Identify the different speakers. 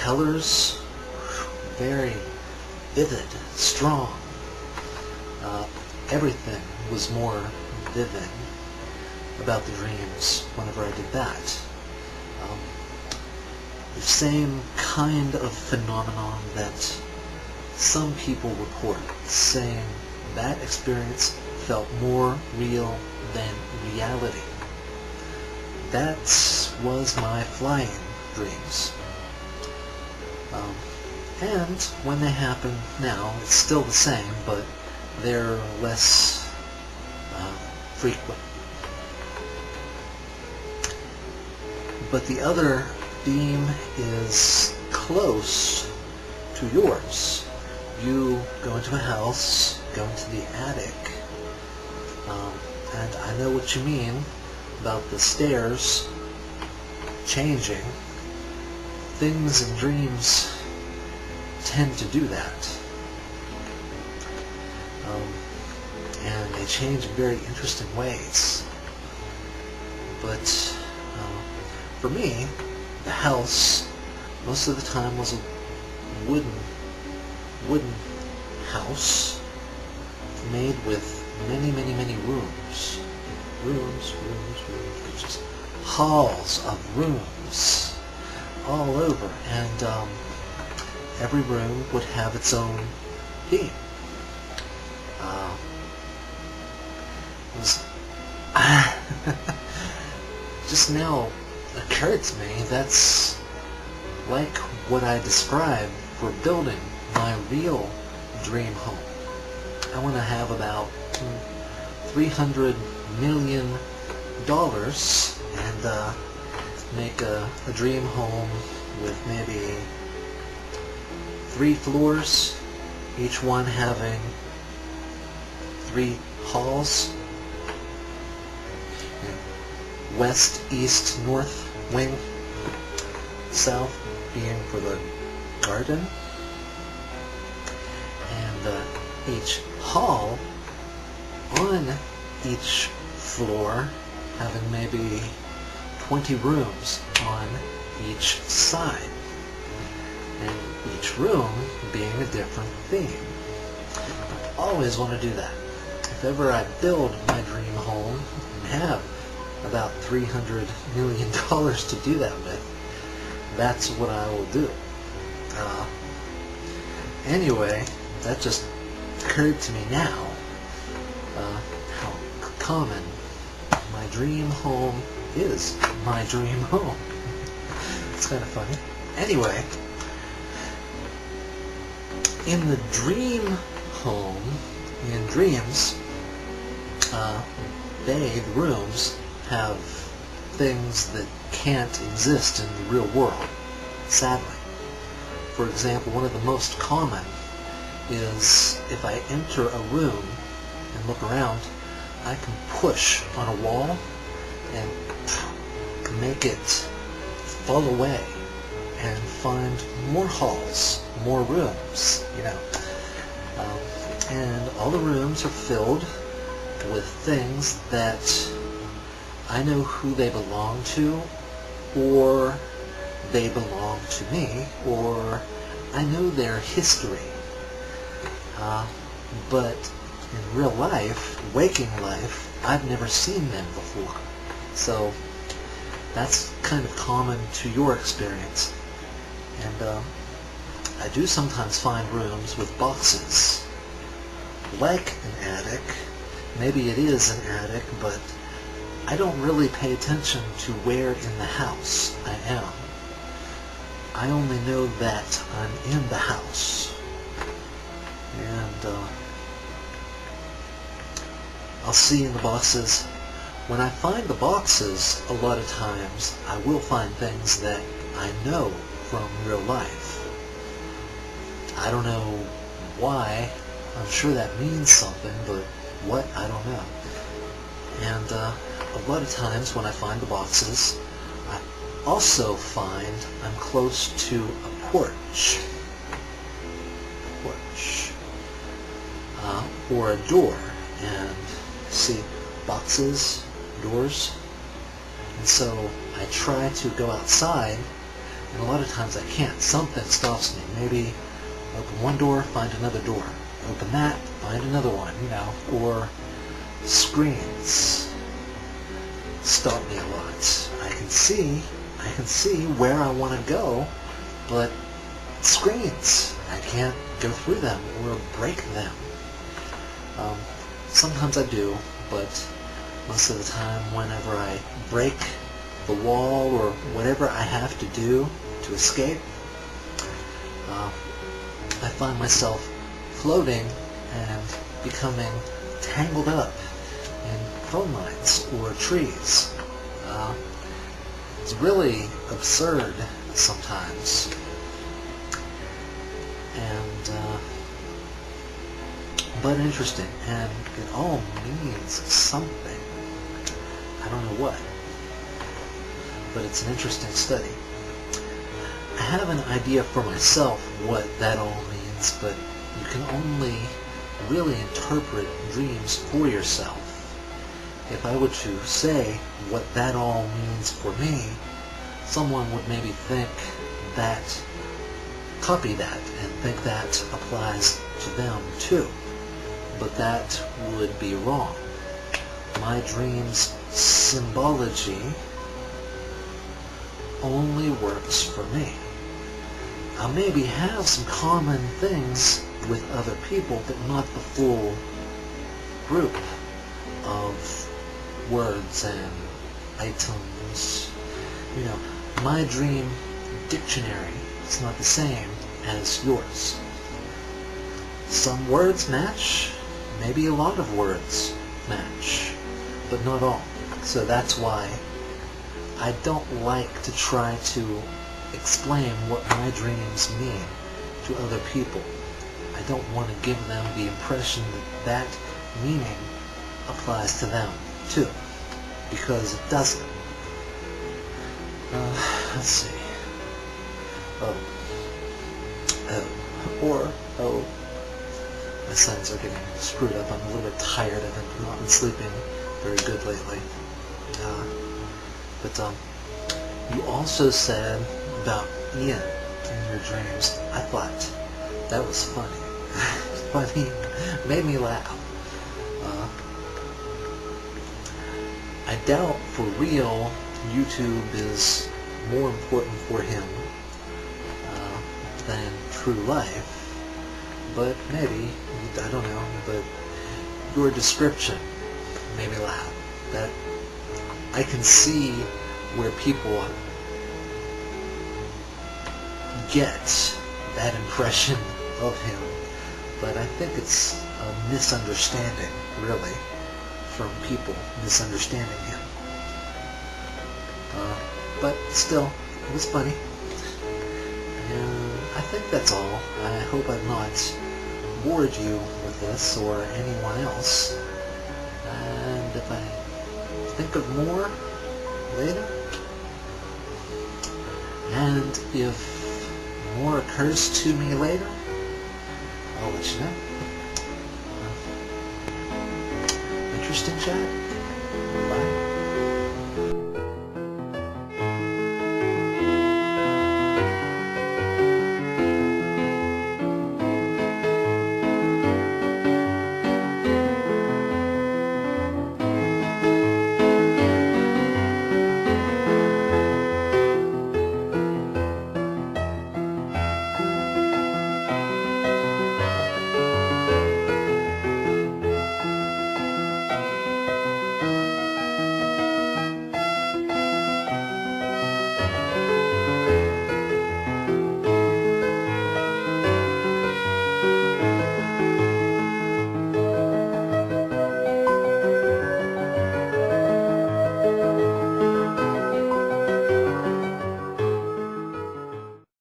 Speaker 1: colors, very vivid, strong. Everything was more vivid about the dreams whenever I did that. The same kind of phenomenon that some people report, saying that experience felt more real than reality. That was my flying dreams. And when they happen now, it's still the same, but they're less frequent. But the other theme is close to yours. You go into a house, go into the attic, and I know what you mean about the stairs changing. Things in dreams tend to do that. And they change in very interesting ways. But for me, the house most of the time was a wooden house made with many rooms. Rooms, just halls of rooms all over, and every room would have its own theme. It was just now occurred to me that's like what I described for building my real dream home. I want to have about $300 million and make a dream home with maybe 3 floors, each one having 3 halls. West, east, north wing, south being for the garden, and each hall on each floor having maybe 20 rooms on each side, and each room being a different theme. I always want to do that. If ever I build my dream home and have about $300 million to do that with, that's what I will do. Anyway, that just occurred to me now, how common my dream home is. My dream home. It's kind of funny. Anyway, in the dream home, in dreams, the rooms have things that can't exist in the real world, sadly. For example, one of the most common is if I enter a room and look around, I can push on a wall and make it fall away and find more halls, more rooms, and all the rooms are filled with things that I know who they belong to, or they belong to me, or I know their history. But in real life, waking life, I've never seen them before. So that's kind of common to your experience. And I do sometimes find rooms with boxes, like an attic. Maybe it is an attic, but I don't really pay attention to where in the house I am. I only know that I'm in the house. And I'll see in the boxes. When I find the boxes, a lot of times I will find things that I know from real life. I don't know why. I'm sure that means something, but what? I don't know. And a lot of times when I find the boxes, I also find I'm close to a porch. Or a door, and see boxes, doors, and so I try to go outside And a lot of times I can't. Something stops me. Maybe open one door, find another door. Open that, find another one, or screens stop me a lot. I can see where I want to go, but screens, I can't go through them or break them. Sometimes I do, but most of the time whenever I break the wall or whatever I have to do to escape, I find myself floating and becoming tangled up in phone lines or trees. It's really absurd sometimes, and but interesting, and it all means something. I don't know what, but it's an interesting study. I have an idea for myself what that all means, but you can only really interpret dreams for yourself. If I were to say what that all means for me, someone would maybe think that, copy that, and think that applies to them too. But that would be wrong. My dream's symbology only works for me. I maybe have some common things with other people, but not the full group of words and items. My dream dictionary is not the same as yours. Some words match, maybe a lot of words match, but not all. So that's why I don't like to try to explain what my dreams mean to other people. I don't want to give them the impression that that meaning applies to them too, because it doesn't. Let's see. My sons are getting screwed up. I'm a little bit tired. I've not been sleeping very good lately. But you also said about Ian in your dreams. I thought that was funny. Funny, made me laugh. I doubt for real YouTube is more important for him than true life. But maybe, I don't know, but your description made me laugh. That I can see where people get that impression of him, but I think it's a misunderstanding, really, from people misunderstanding him. But still, it was funny. And I think that's all. I hope I've not bored you with this or anyone else. And if I think of more later, and if more occurs to me later, I'll let you know. Interesting chat. Bye.